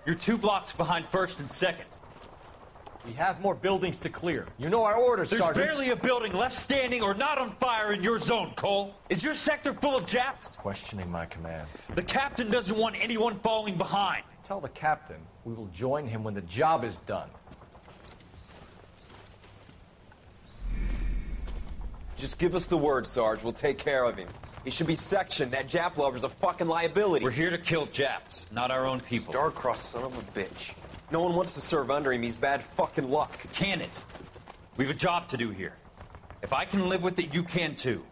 You're 2 blocks behind 1st and 2nd. We have more buildings to clear. You know our orders, There's Sergeant. barely a building left standing or not on fire in your zone, Cole. Is your sector full of Japs? Questioning my command. The captain doesn't want anyone falling behind. Tell the captain we will join him when the job is done. Just give us the word, Sarge. We'll take care of him. He should be sectioned. That Jap lover's a fucking liability. We're here to kill Japs, not our own people. Star-crossed son of a bitch. No one wants to serve under him. He's bad fucking luck. Can it? We have a job to do here. If I can live with it, you can too.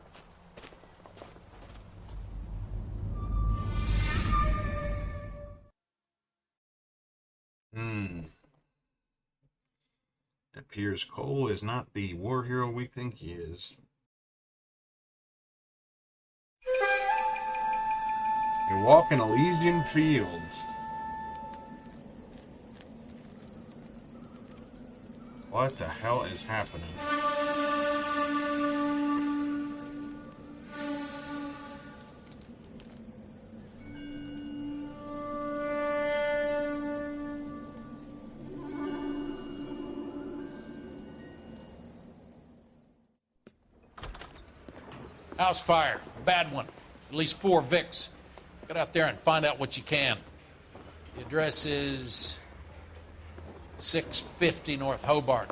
It appears Cole is not the war hero we think he is. You walk in Elysian fields. What the hell is happening? House fire. Bad one. At least 4 Vicks. Get out there and find out what you can. The address is 650 North Hobart.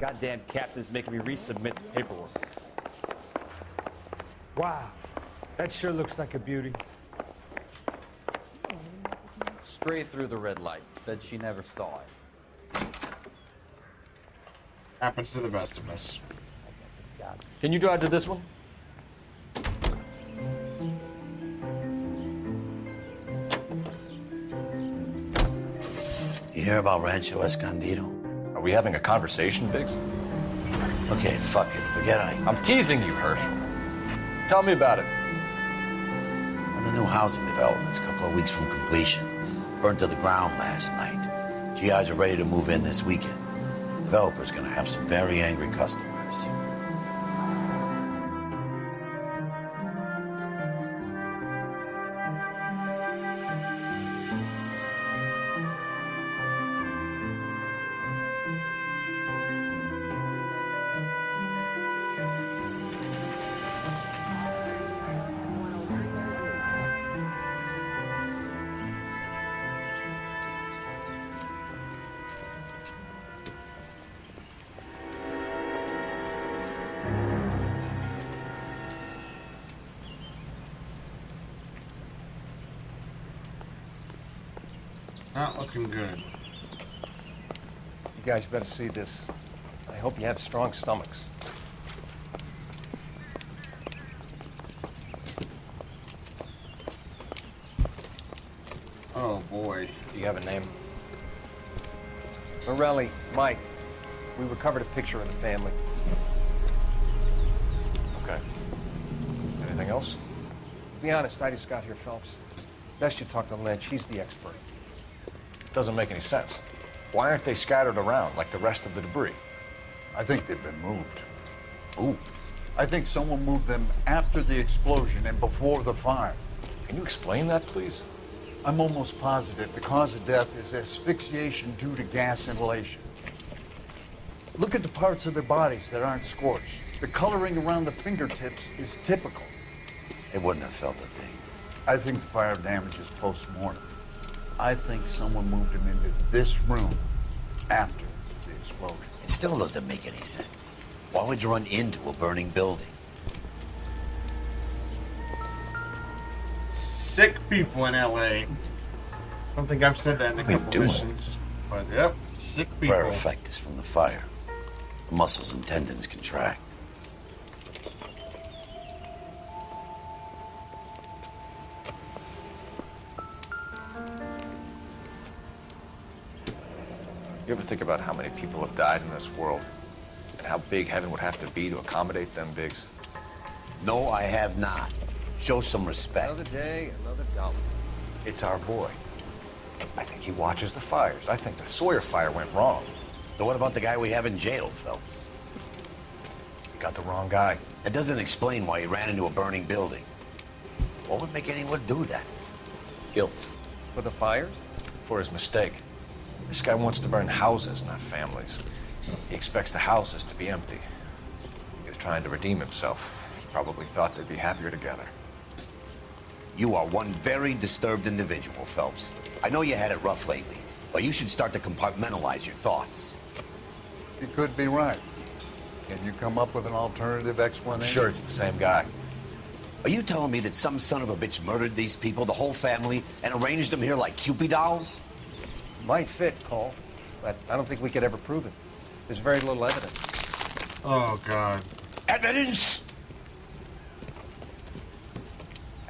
Goddamn captain's making me resubmit the paperwork. Wow, that sure looks like a beauty. Straight through the red light. Said she never saw it. Happens to the best of us. Can you drive to this one? You hear about Rancho Escondido? Are we having a conversation, Biggs? Okay, fuck it. Forget I'm teasing you, Herschel. Tell me about it. One of the new housing developments, a couple of weeks from completion. Burned to the ground last night. GIs are ready to move in this weekend. Developer's gonna have some very angry customers. Not looking good. You guys better see this. I hope you have strong stomachs. Oh boy. Do you have a name? Morelli, Mike. We recovered a picture of the family. Okay. Anything else? To be honest, I just got here, Phelps. Best you talk to Lynch. He's the expert. Doesn't make any sense. Why aren't they scattered around like the rest of the debris? I think they've been moved. Ooh. I think someone moved them after the explosion and before the fire. Can you explain that, please? I'm almost positive the cause of death is asphyxiation due to gas inhalation. Look at the parts of their bodies that aren't scorched. The coloring around the fingertips is typical. They wouldn't have felt a thing. I think the fire damage is post-mortem. I think someone moved him into this room after the explosion. It still doesn't make any sense. Why would you run into a burning building? Sick people in LA. I don't think I've said that in a couple missions. But yep, sick people. Prayer effect is from the fire. The muscles and tendons contract. You ever think about how many people have died in this world? And how big heaven would have to be to accommodate them, Biggs? No, I have not. Show some respect. Another day, another dollar. It's our boy. I think he watches the fires. I think the Sawyer fire went wrong. So what about the guy we have in jail, Phelps? You got the wrong guy. That doesn't explain why he ran into a burning building. would make anyone do that? Guilt. For the fires? For his mistake. This guy wants to burn houses, not families. He expects the houses to be empty. He was trying to redeem himself. Probably thought they'd be happier together. You are one very disturbed individual, Phelps. I know you had it rough lately, but you should start to compartmentalize your thoughts. You could be right. Can you come up with an alternative explanation? Sure, it's the same guy. Are you telling me that some son of a bitch murdered these people, the whole family, and arranged them here like Cupid dolls? Might fit, Cole, but I don't think we could ever prove it. There's very little evidence. Oh, God. Evidence?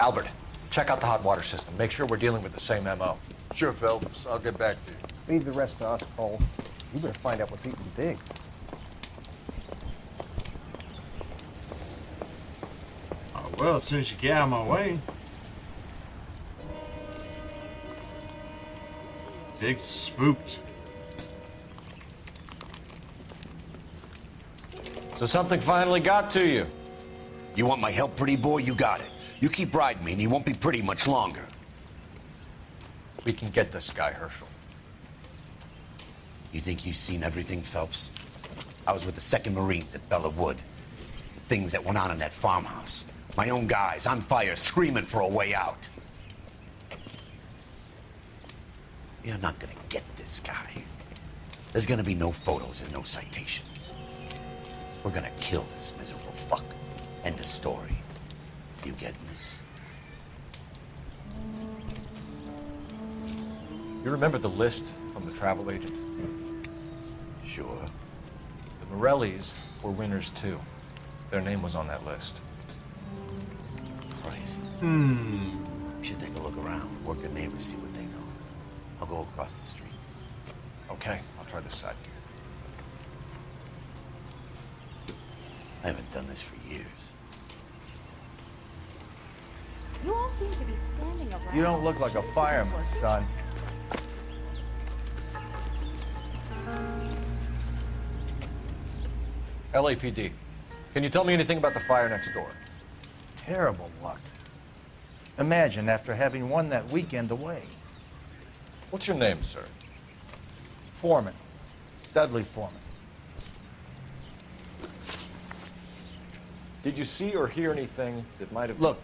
Albert, check out the hot water system. Make sure we're dealing with the same MO. Sure, Phelps. I'll get back to you. Leave the rest to us, Cole. You better find out what's eating big. Oh, well, as soon as you get out of my way. Big's spooked. So something finally got to you. You want my help, pretty boy? You got it. You keep riding me, and you won't be pretty much longer. We can get this guy, Herschel. You think you've seen everything, Phelps? I was with the 2nd Marines at Bella Wood. Things that went on in that farmhouse. My own guys on fire, screaming for a way out. You're not gonna get this guy. There's gonna be no photos and no citations. We're gonna kill this miserable fuck. End of story. You getting this? You remember the list from the travel agent? Sure. The Morellis were winners too. Their name was on that list. Christ. We should take a look around, work the neighbors, see what they know. I'll go across the street. Okay, I'll try this side. I haven't done this for years. You all seem to be standing around. You don't look like a fireman, son. LAPD, can you tell me anything about the fire next door? Terrible luck. Imagine after having won that weekend away. What's your name, sir? Foreman. Dudley Foreman. Did you see or hear anything that might have... Look,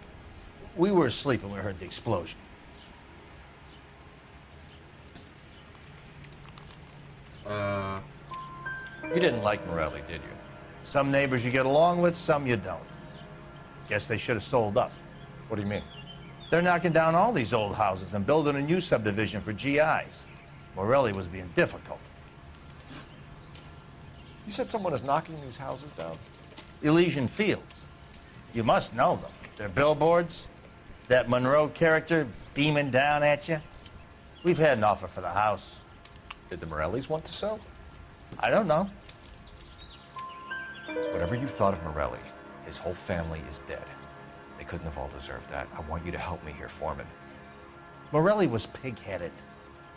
we were asleep when we heard the explosion. You didn't like Morelli, did you? Some neighbors you get along with, some you don't. Guess they should have sold up. What do you mean? They're knocking down all these old houses and building a new subdivision for GIs. Morelli was being difficult. You said someone is knocking these houses down? Elysian Fields. You must know them. Their billboards, that Monroe character beaming down at you. We've had an offer for the house. Did the Morellis want to sell? I don't know. Whatever you thought of Morelli, his whole family is dead. They couldn't have all deserved that. I want you to help me here, Foreman. Morelli was pig-headed.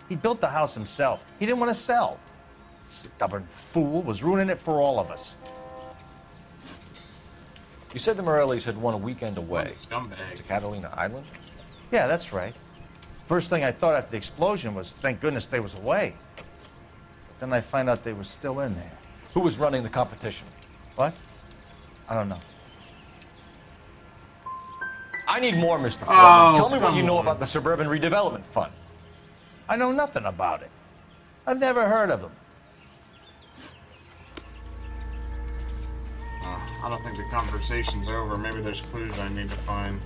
He built the house himself. He didn't want to sell. Stubborn fool was ruining it for all of us. You said the Morellis had won a weekend away. What a scumbag. To Catalina Island? Yeah, that's right. First thing I thought after the explosion was, thank goodness they was away. But then I find out they were still in there. Who was running the competition? What? I don't know. I need more, Mr. Foreman. Oh, Tell me what come you know on. about the Suburban Redevelopment Fund. I know nothing about it. I've never heard of them. I don't think the conversation's over. Maybe there's clues I need to find.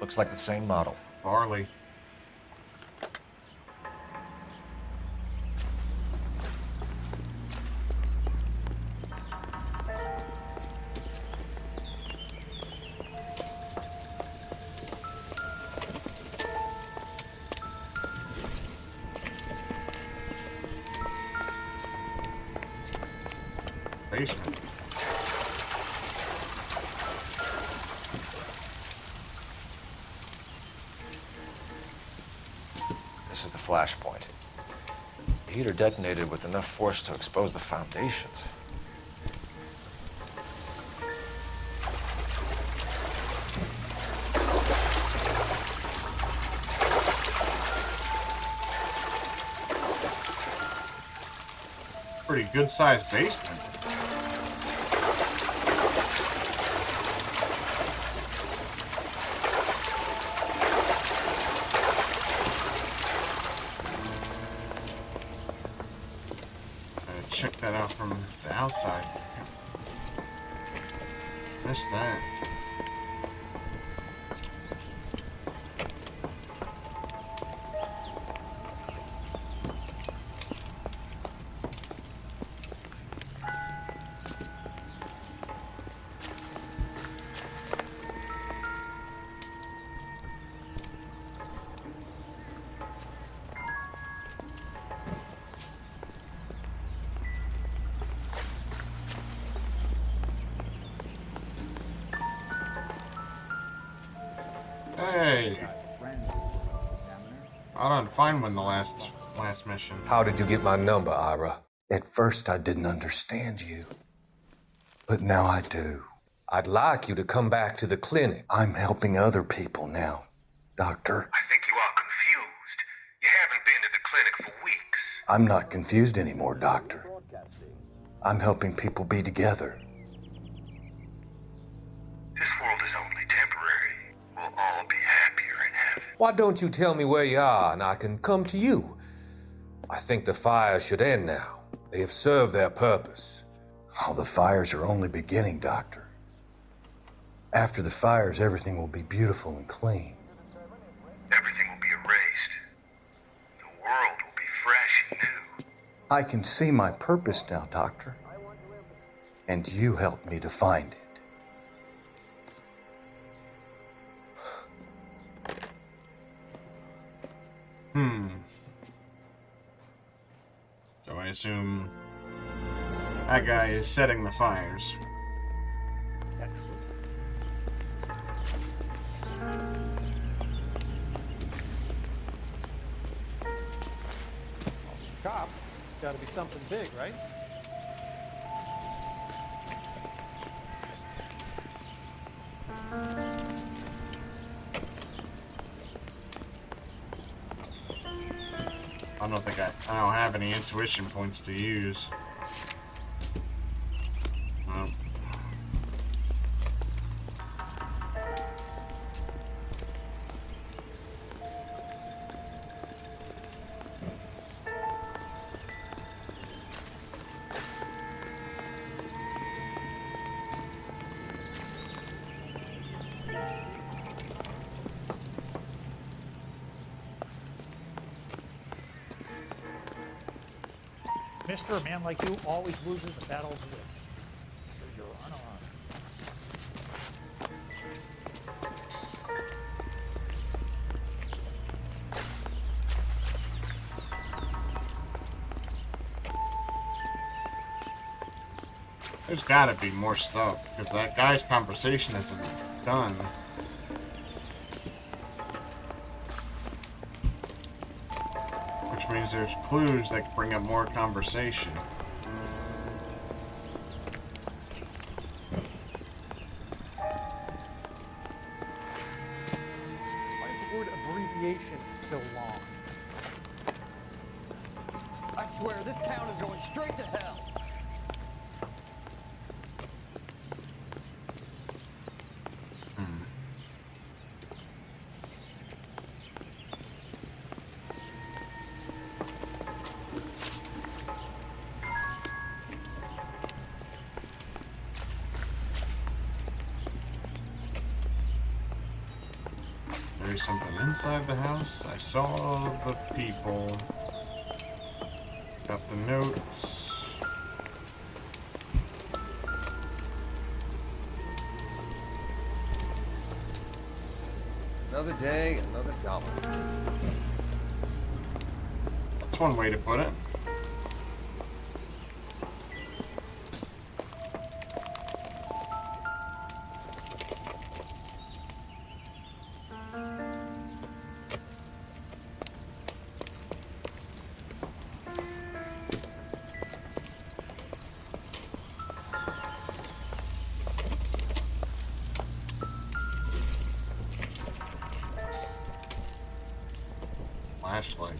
Looks like the same model. Farley. Basement. This is the flashpoint. The heater detonated with enough force to expose the foundations. Pretty good sized basement. Check that out from the outside. Missed that. Hey. I done fine when the last mission. How did you get my number, Ira? At first I didn't understand you, but now I do. I'd like you to come back to the clinic. I'm helping other people now, Doctor. I think you are confused. You haven't been to the clinic for weeks. I'm not confused anymore, Doctor. I'm helping people be together. This world is only temporary. We'll all be happier in heaven. Why don't you tell me where you are and I can come to you? I think the fires should end now. They have served their purpose. Oh, the fires are only beginning, Doctor. After the fires, everything will be beautiful and clean. Everything will be erased. The world will be fresh and new. I can see my purpose now, Doctor. And you helped me to find it. So I assume that guy is setting the fires. Cops, it's got to be something big, right? I don't have any intuition points to use. Nope. Mister, a man like you always loses the battle of the wits. You're unarmed. There's gotta be more stuff, because that guy's conversation isn't done. Which means there's clues that bring up more conversation. Why is the word abbreviation so long? I swear, this town is going straight to hell. There's something inside the house. I saw the people. Got the notes. Another day, another dollar. That's one way to put it. flashlight.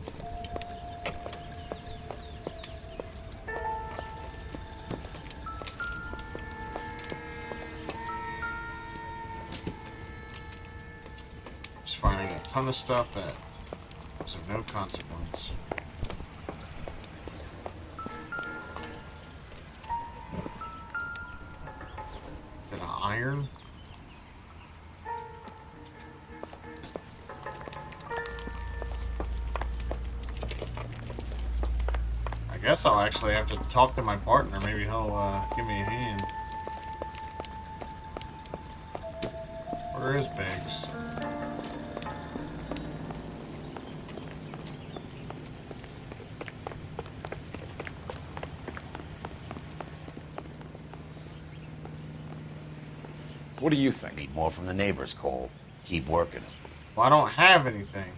Just finding a ton of stuff that was of no consequence. Is it an iron? I guess I'll actually have to talk to my partner. Maybe he'll give me a hand. Where is Biggs? What do you think? Need more from the neighbors, Cole. Keep working them. Well, I don't have anything.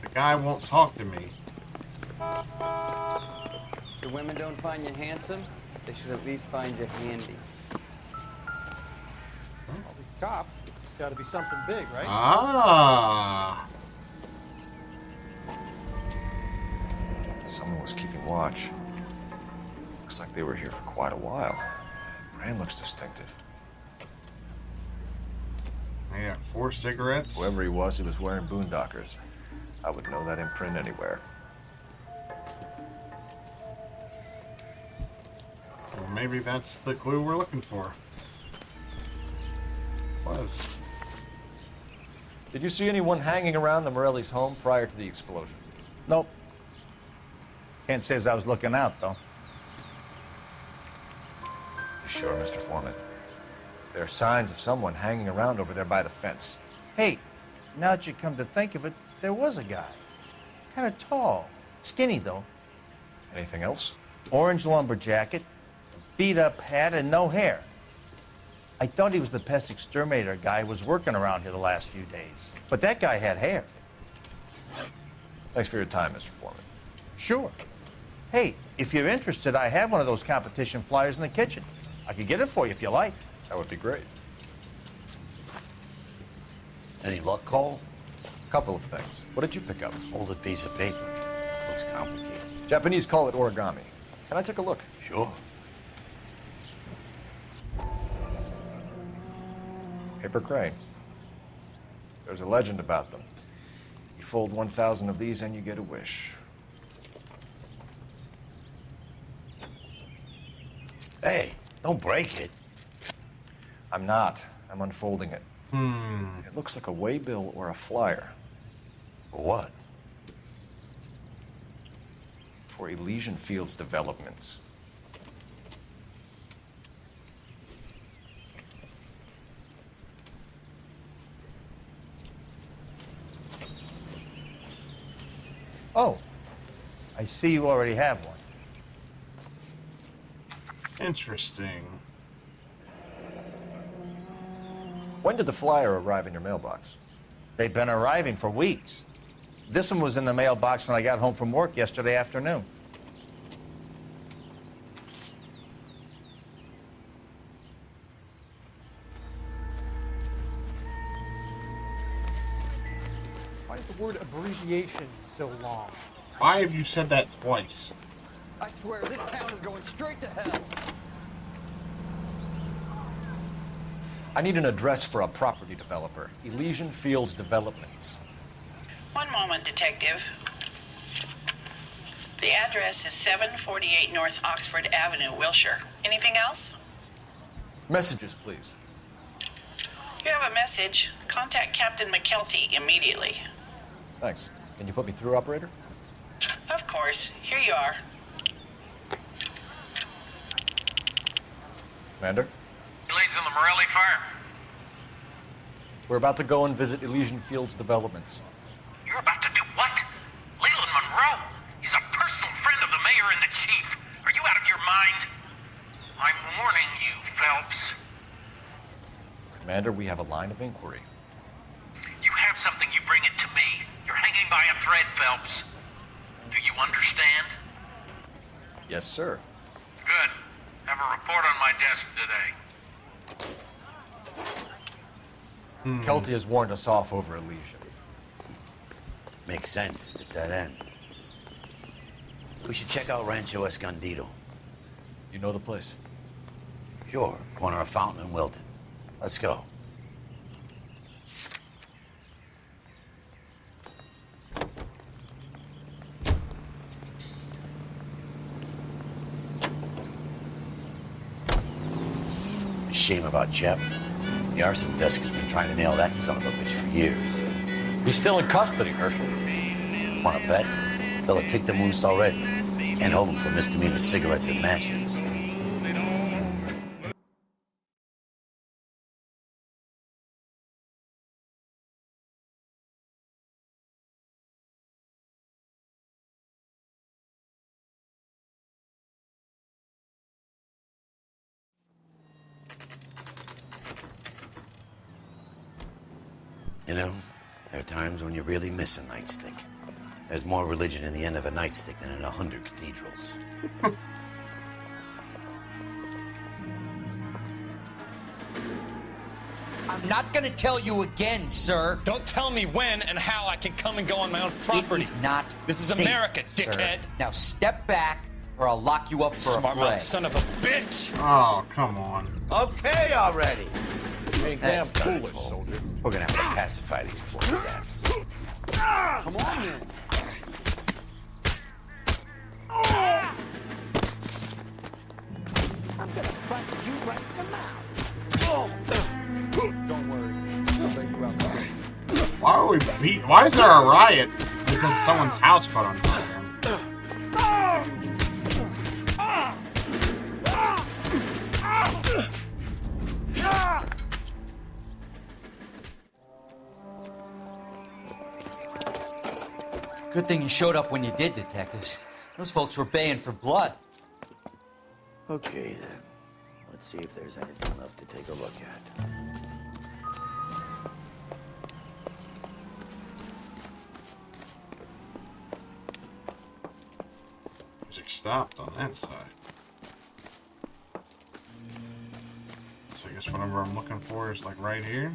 The guy won't talk to me. The women don't find you handsome, they should at least find you handy. All these cops, it's got to be something big, right? Ah. Someone was keeping watch. Looks like they were here for quite a while. Brand looks distinctive. I got 4 cigarettes. Whoever he was wearing boondockers. I would know that imprint anywhere. Well, maybe that's the clue we're looking for. Was. Did you see anyone hanging around the Morelli's home prior to the explosion? Nope. Can't say as I was looking out, though. You sure, Mr. Foreman? There are signs of someone hanging around over there by the fence. Hey, now that you come to think of it, there was a guy. Kind of tall. Skinny, though. Anything else? Orange lumber jacket, beat-up hat, and no hair. I thought he was the pest exterminator guy who was working around here the last few days. But that guy had hair. Thanks for your time, Mr. Foreman. Sure. Hey, if you're interested, I have one of those competition flyers in the kitchen. I could get it for you if you like. That would be great. Any luck, Cole? Couple of things. What did you pick up? Folded piece of paper. Looks complicated. Japanese call it origami. Can I take a look? Sure. Paper crane. There's a legend about them. You fold 1,000 of these and you get a wish. Hey, don't break it. I'm not. I'm unfolding it. It looks like a waybill or a flyer. For what? For Elysian Fields developments. Oh, I see you already have one. Interesting. When did the flyer arrive in your mailbox? They've been arriving for weeks. This one was in the mailbox when I got home from work yesterday afternoon. Why is the word abbreviation so long? Why have you said that twice? I swear, this town is going straight to hell. I need an address for a property developer. Elysian Fields Developments. One moment, Detective. The address is 748 North Oxford Avenue, Wilshire. Anything else? Messages, please. You have a message. Contact Captain McKelty immediately. Thanks. Can you put me through, operator? Of course. Here you are. Commander? He leads in the Morelli fire. We're about to go and visit Elysian Fields Developments. You're about to do what? Leland Monroe. He's a personal friend of the mayor and the chief. Are you out of your mind? I'm warning you, Phelps. Commander, we have a line of inquiry. You have something, you bring it to me. You're hanging by a thread, Phelps. Do you understand? Yes, sir. Good. Have a report on my desk today. Kelty has warned us off over Elysian. Makes sense. It's a dead end. We should check out Rancho Escondido. You know the place? Sure. Corner of Fountain and Wilton. Let's go. Shame about Jep. The arson desk has been trying to nail that son of a bitch for years. He's still in custody, Herschel. Want to bet? Fella kicked him loose already. Can't hold him for misdemeanor cigarettes and matches. You know, there are times when you really miss a nightstick. There's more religion in the end of a nightstick than in 100 cathedrals. I'm not gonna tell you again, sir. Don't tell me when and how I can come and go on my own property. It is not This is safe, America, sir. dickhead. Now step back, or I'll lock you up for Smart a mouth fray. son of a bitch. Oh, come on. Okay already. Hey, damn foolish, soldier. We're gonna have to pacify these floor saps. Come on, then. I'm gonna punch you right in the mouth. Don't worry. I'll bring you out. Why are we beat? Why is there a riot? Because someone's house caught on fire. Good thing you showed up when you did, detectives. Those folks were baying for blood. Okay, then. Let's see if there's anything left to take a look at. Music stopped on that side. So I guess whatever I'm looking for is like right here.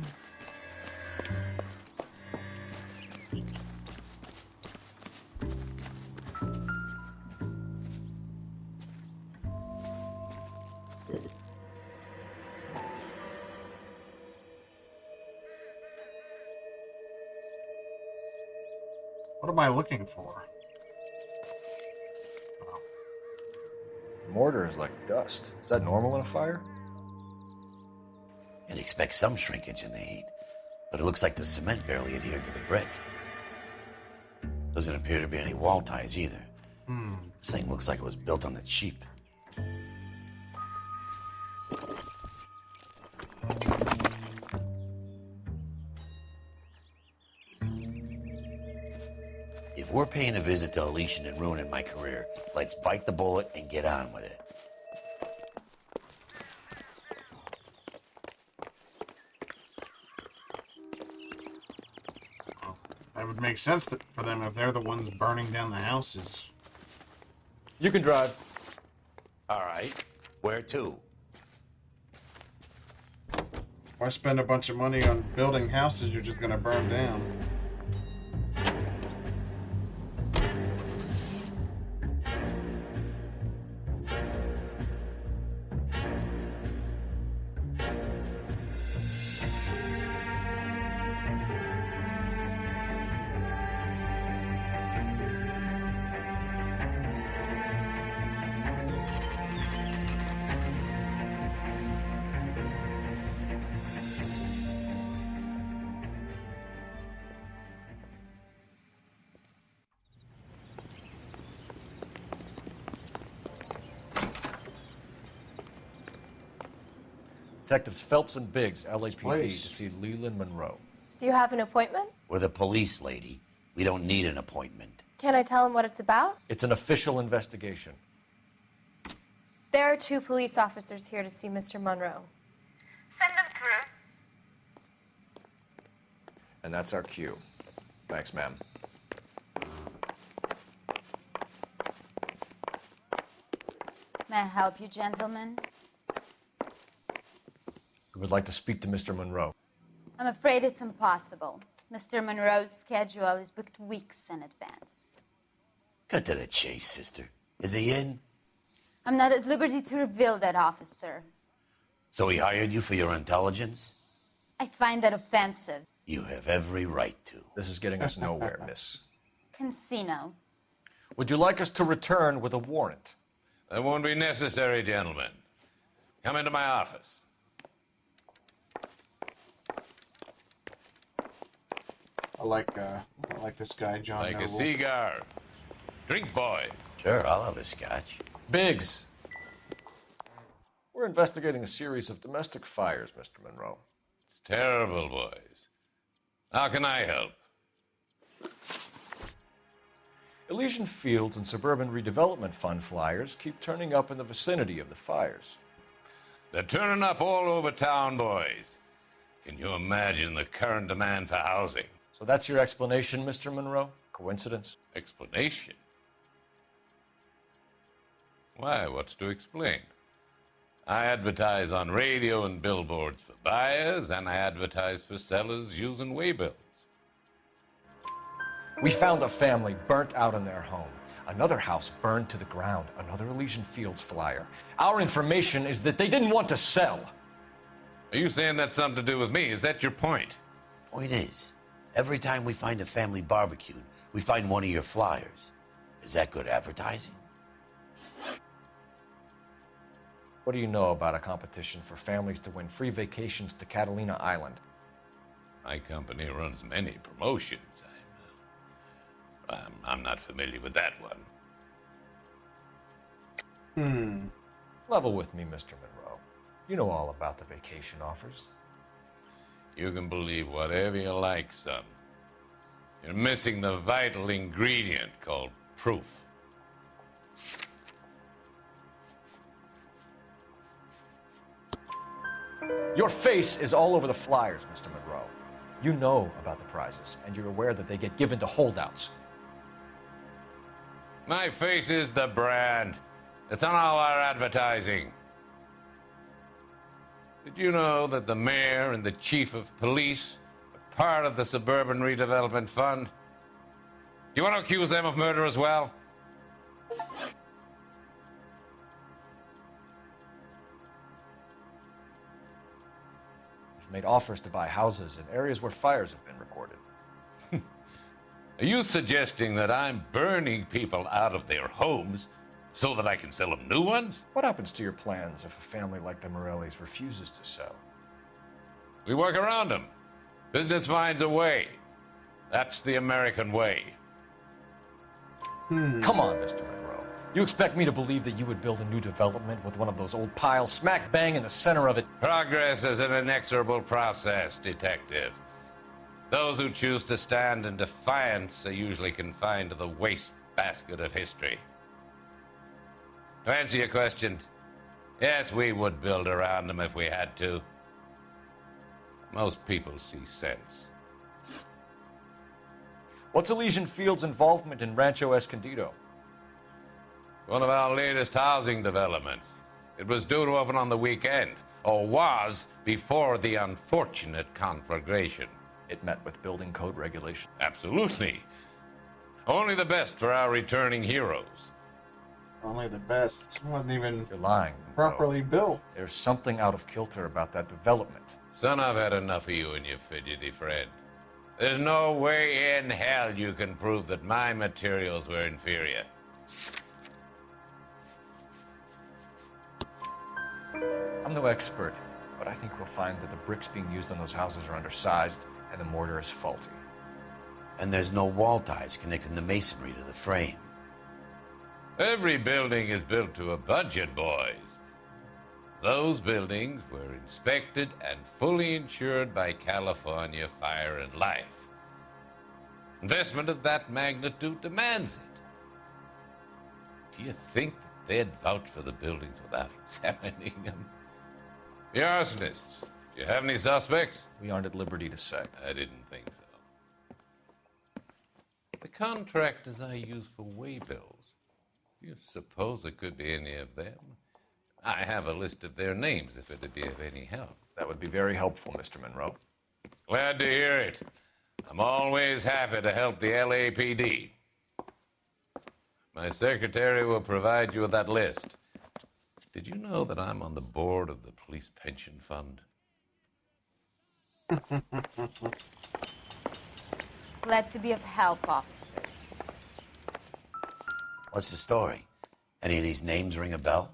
What am I looking for? Mortar is like dust. Is that normal in a fire? You'd expect some shrinkage in the heat, but it looks like the cement barely adhered to the brick. Doesn't appear to be any wall ties either. This thing looks like it was built on the cheap. If we're paying a visit to Elysian and ruining my career, let's bite the bullet and get on with it. That would make sense for them if they're the ones burning down the houses. You can drive. All right. Where to? Why spend a bunch of money on building houses you're just gonna burn down? Detectives Phelps and Biggs, LAPD, place. to see Leland Monroe. Do you have an appointment? We're the police, lady. We don't need an appointment. Can I tell him what it's about? It's an official investigation. There are 2 police officers here to see Mr. Monroe. Send them through. And that's our cue. Thanks, ma'am. May I help you, gentlemen? We would like to speak to Mr. Monroe. I'm afraid it's impossible. Mr. Monroe's schedule is booked weeks in advance. Cut to the chase, sister. Is he in? I'm not at liberty to reveal that, officer. So he hired you for your intelligence? I find that offensive. You have every right to. This is getting us nowhere, miss. Casino. Would you like us to return with a warrant? That won't be necessary, gentlemen. Come into my office. I like this guy, John Like a Noble. cigar. Drink, boys. Sure, I'll have a scotch. Biggs. We're investigating a series of domestic fires, Mr. Monroe. It's terrible, boys. How can I help? Elysian Fields and Suburban Redevelopment Fund flyers keep turning up in the vicinity of the fires. They're turning up all over town, boys. Can you imagine the current demand for housing? So that's your explanation, Mr. Monroe? Coincidence? Explanation? Why, what's to explain? I advertise on radio and billboards for buyers, and I advertise for sellers using waybills. We found a family burnt out in their home. Another house burned to the ground. Another Elysian Fields flyer. Our information is that they didn't want to sell. Are you saying that's something to do with me? Is that your point? Point is, every time we find a family barbecued, we find one of your flyers. Is that good advertising? What do you know about a competition for families to win free vacations to Catalina Island? My company runs many promotions. I'm not familiar with that one. Level with me, Mr. Monroe. You know all about the vacation offers. You can believe whatever you like, son. You're missing the vital ingredient called proof. Your face is all over the flyers, Mr. Monroe. You know about the prizes, and you're aware that they get given to holdouts. My face is the brand. It's on all our advertising. Did you know that the mayor and the chief of police are part of the Suburban Redevelopment Fund? You want to accuse them of murder as well? We've made offers to buy houses in areas where fires have been recorded. Are you suggesting that I'm burning people out of their homes so that I can sell them new ones? What happens to your plans if a family like the Morellis refuses to sell? We work around them. Business finds a way. That's the American way. Come on, Mr. Monroe. You expect me to believe that you would build a new development with one of those old piles smack bang in the center of it? Progress is an inexorable process, detective. Those who choose to stand in defiance are usually confined to the wastebasket of history. To answer your question, yes, we would build around them if we had to. Most people see sense. What's Elysian Fields' involvement in Rancho Escondido? One of our latest housing developments. It was due to open on the weekend, or was before the unfortunate conflagration. It met with building code regulations. Absolutely. Only the best for our returning heroes. Only the best. It wasn't even You're lying, properly built. There's something out of kilter about that development. Son, I've had enough of you and your fidgety friend. There's no way in hell you can prove that my materials were inferior. I'm no expert, but I think we'll find that the bricks being used on those houses are undersized and the mortar is faulty. And there's no wall ties connecting the masonry to the frame. Every building is built to a budget, boys. Those buildings were inspected and fully insured by California Fire and Life. Investment of that magnitude demands it. Do you think that they'd vouch for the buildings without examining them? The arsonists, do you have any suspects? We aren't at liberty to say. I didn't think so. The contractors I use for waybills, do you suppose it could be any of them? I have a list of their names if it'd be of any help. That would be very helpful, Mr. Monroe. Glad to hear it. I'm always happy to help the LAPD. My secretary will provide you with that list. Did you know that I'm on the board of the police pension fund? Glad to be of help, officers. What's the story? Any of these names ring a bell?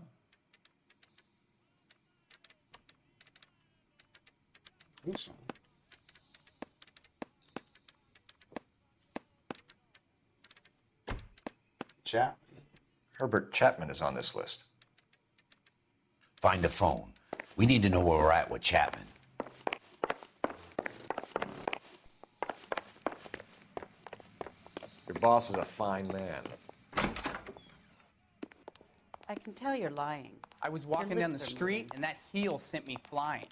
Chapman. Herbert Chapman is on this list. Find the phone. We need to know where we're at with Chapman. Your boss is a fine man. I can tell you're lying. I was walking down the street, and that heel sent me flying.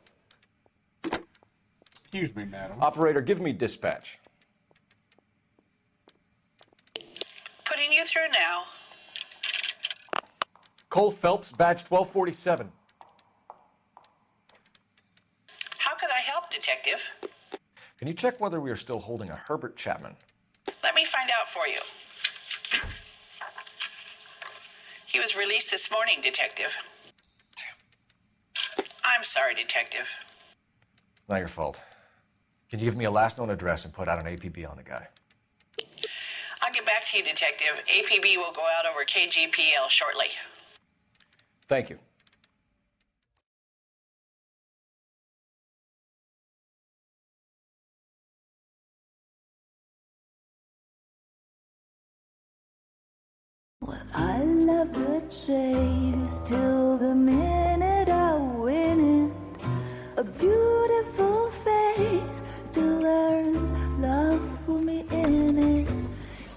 Excuse me, madam. Operator, give me dispatch. Putting you through now. Cole Phelps, badge 1247. How could I help, Detective? Can you check whether we are still holding a Herbert Chapman? Let me find out for you. He was released this morning, Detective. I'm sorry, Detective. Not your fault. Can you give me a last known address and put out an APB on the guy? I'll get back to you, Detective. APB will go out over KGPL shortly. Thank you. I love the chase till the minute I win it. A beautiful face till there's love for me in it.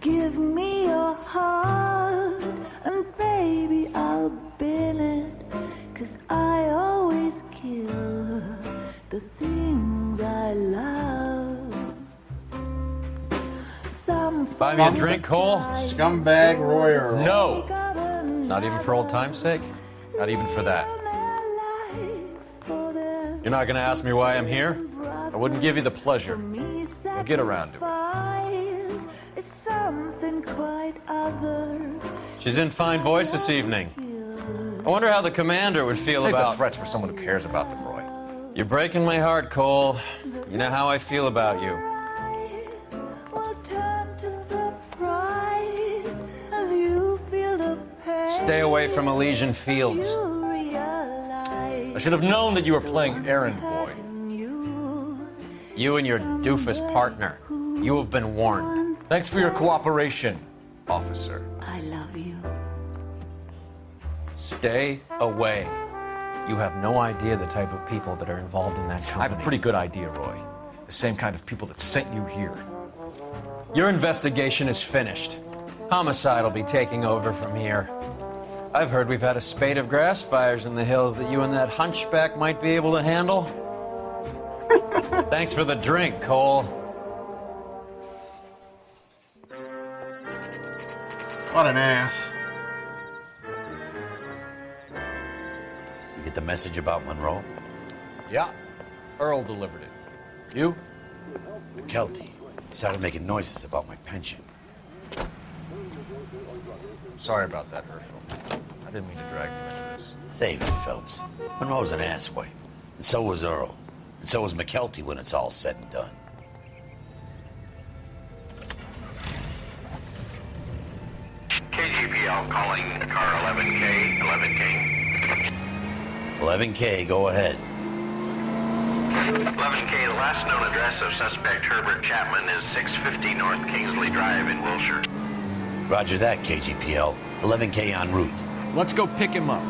Give me your heart and baby I'll bin it. 'Cause I always kill the things I love. Buy me a drink, Cole? Scumbag Royer. No! Not even for old time's sake? Not even for that. You're not gonna ask me why I'm here? I wouldn't give you the pleasure. We'll get around to it. She's in fine voice this evening. I wonder how the commander would feel Save about... the threats for someone who cares about them, Roy. You're breaking my heart, Cole. You know how I feel about you. Stay away from Elysian Fields. I should have known that you were playing errand boy. You and your doofus partner. You have been warned. Thanks for your cooperation, officer. I love you. Stay away. You have no idea the type of people that are involved in that company. I have a pretty good idea, Roy. The same kind of people that sent you here. Your investigation is finished. Homicide will be taking over from here. I've heard we've had a spate of grass fires in the hills that you and that hunchback might be able to handle. Thanks for the drink, Cole. What an ass. You get the message about Monroe? Yeah. Earl delivered it. You? McKelty. He started making noises about my pension. Sorry about that, Herschel. I didn't mean to drag you into this. Save it, Phelps. Monroe's an asswipe. And so was Earl. And so was McKelty when it's all said and done. KGPL calling car 11K, 11K. 11K, go ahead. 11K, the last known address of suspect Herbert Chapman is 650 North Kingsley Drive in Wilshire. Roger that, KGPL. 11K en route. Let's go pick him up.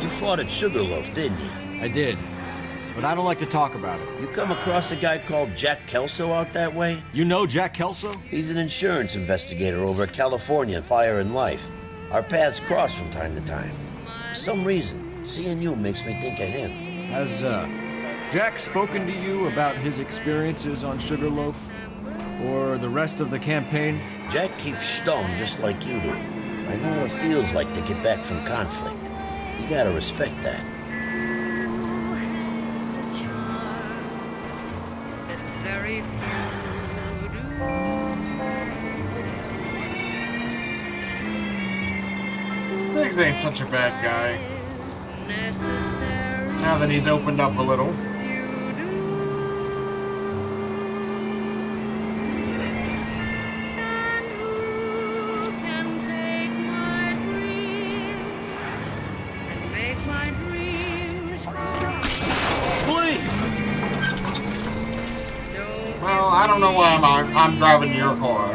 You fought at Sugarloaf, didn't you? I did. But I don't like to talk about it. You come across a guy called Jack Kelso out that way? You know Jack Kelso? He's an insurance investigator over at California Fire and Life. Our paths cross from time to time. For some reason, seeing you makes me think of him. Has, Jack spoken to you about his experiences on Sugarloaf? Or the rest of the campaign? Jack keeps stum just like you do. I know what it feels like to get back from conflict. You gotta respect that. Biggs ain't such a bad guy. Now that he's opened up a little. Well, I don't know why I'm driving your car.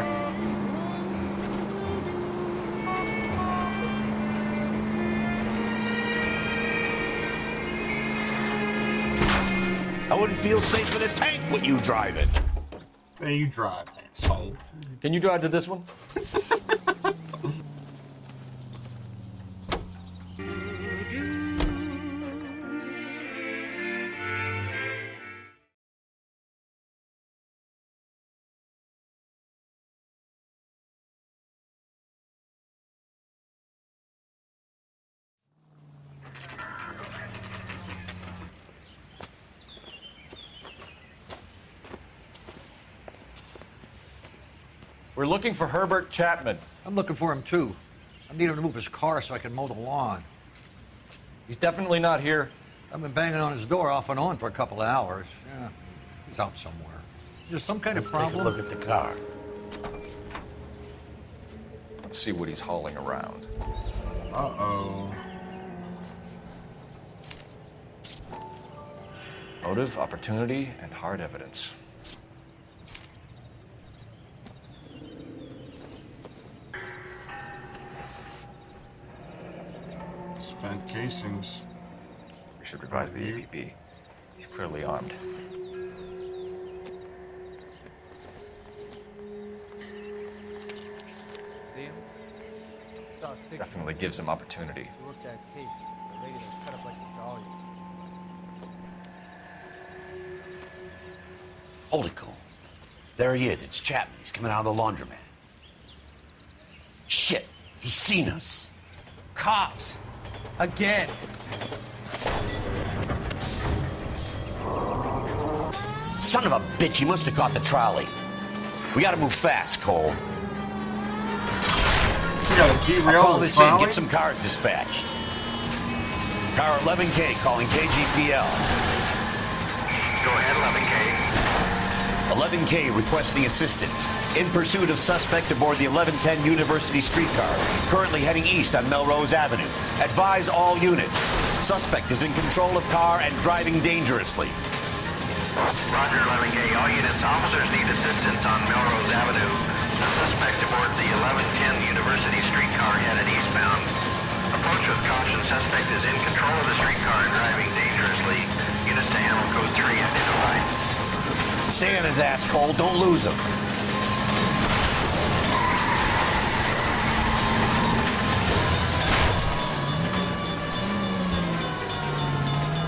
I wouldn't feel safe in a tank with you driving. There you drive, asshole. Can you drive to this one? We're looking for Herbert Chapman. I'm looking for him too. I need him to move his car so I can mow the lawn. He's definitely not here. I've been banging on his door off and on for a couple of hours. Yeah, he's out somewhere. There's some kind of problem. Let's take a look at the car. Let's see what he's hauling around. Uh-oh. Motive, opportunity, and hard evidence. Spent casings. We should revise the APB. He's clearly armed. See him? Saw his picture. Definitely gives him opportunity. He worked that case. The lady that cut up like a dog. Hold it, Cole. There he is. It's Chapman. He's coming out of the laundromat. Shit. He's seen us. Cops! Again! Son of a bitch. He must have caught the trolley. We gotta move fast, Cole. You gotta derail I'll call the this in. trolley? Get some cars dispatched. Car 11K calling KGPL. Go ahead, 11K. 11K requesting assistance. In pursuit of suspect aboard the 1110 University streetcar. Currently heading east on Melrose Avenue. Advise all units. Suspect is in control of car and driving dangerously. Roger, 11K. All units, officers need assistance on Melrose Avenue. The suspect aboard the 1110 University streetcar headed eastbound. Approach with caution. Suspect is in control of the streetcar and driving dangerously. Units to handle code 3 identified. Stay on his ass, Cole. Don't lose him.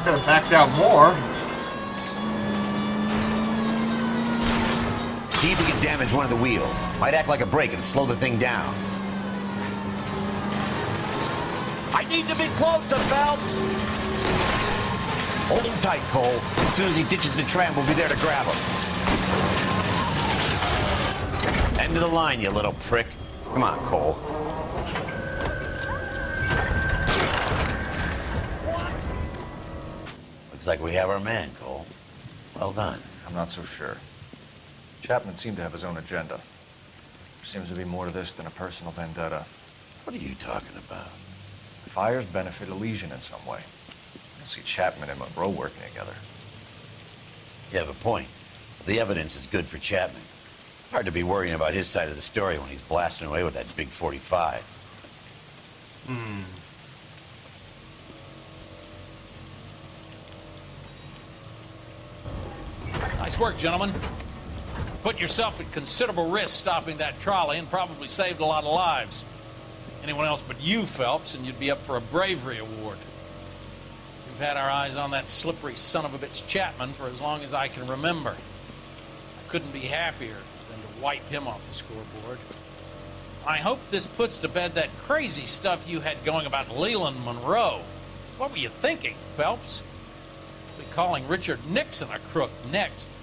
Could have backed out more. See if he can damage one of the wheels. Might act like a brake and slow the thing down. I need to be closer, Phelps! Hold him tight, Cole. As soon as he ditches the tram, we'll be there to grab him. End of the line, you little prick. Come on, Cole. Looks like we have our man, Cole. Well done. I'm not so sure. Chapman seemed to have his own agenda. There seems to be more to this than a personal vendetta. What are you talking about? The fires benefit Elysian in some way. I see Chapman and Monroe working together. You have a point. The evidence is good for Chapman. Hard to be worrying about his side of the story when he's blasting away with that big 45. Nice work, gentlemen. Put yourself at considerable risk stopping that trolley and probably saved a lot of lives. Anyone else but you, Phelps, and you'd be up for a bravery award. We've had our eyes on that slippery son of a bitch Chapman for as long as I can remember. I couldn't be happier than to wipe him off the scoreboard. I hope this puts to bed that crazy stuff you had going about Leland Monroe. What were you thinking, Phelps? We'll be calling Richard Nixon a crook next.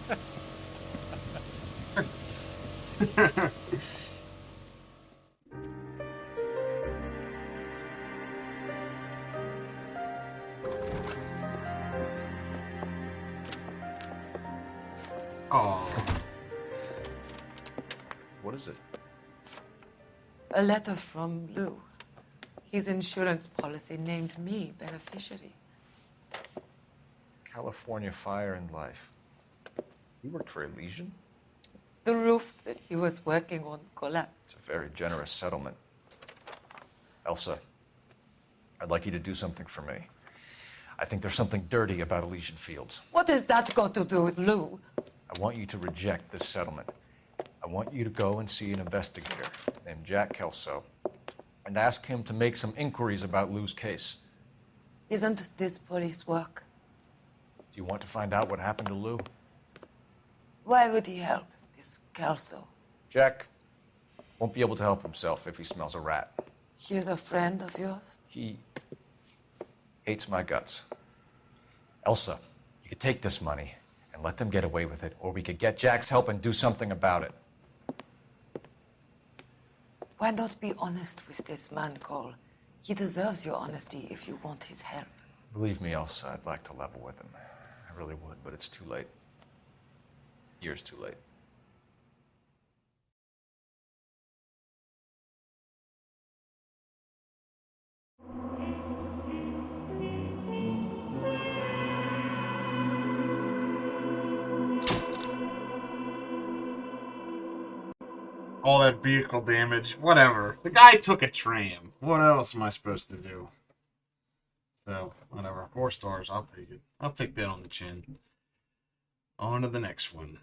Oh. What is it? A letter from Lou. His insurance policy named me beneficiary. California Fire and Life. You worked for Elysian? The roof that he was working on collapsed. It's a very generous settlement. Elsa, I'd like you to do something for me. I think there's something dirty about Elysian Fields. What has that got to do with Lou? I want you to reject this settlement. I want you to go and see an investigator named Jack Kelso and ask him to make some inquiries about Lou's case. Isn't this police work? Do you want to find out what happened to Lou? Why would he help this Kelso? Jack won't be able to help himself if he smells a rat. He's a friend of yours? He hates my guts. Elsa, you could take this money and let them get away with it, or we could get Jack's help and do something about it. Why not be honest with this man, Cole? He deserves your honesty if you want his help. Believe me, Elsa, I'd like to level with him. I really would, but it's too late. Years too late. All that vehicle damage, whatever. The guy took a tram. What else am I supposed to do? So, whatever. 4 stars, I'll take it. I'll take that on the chin. On to the next one.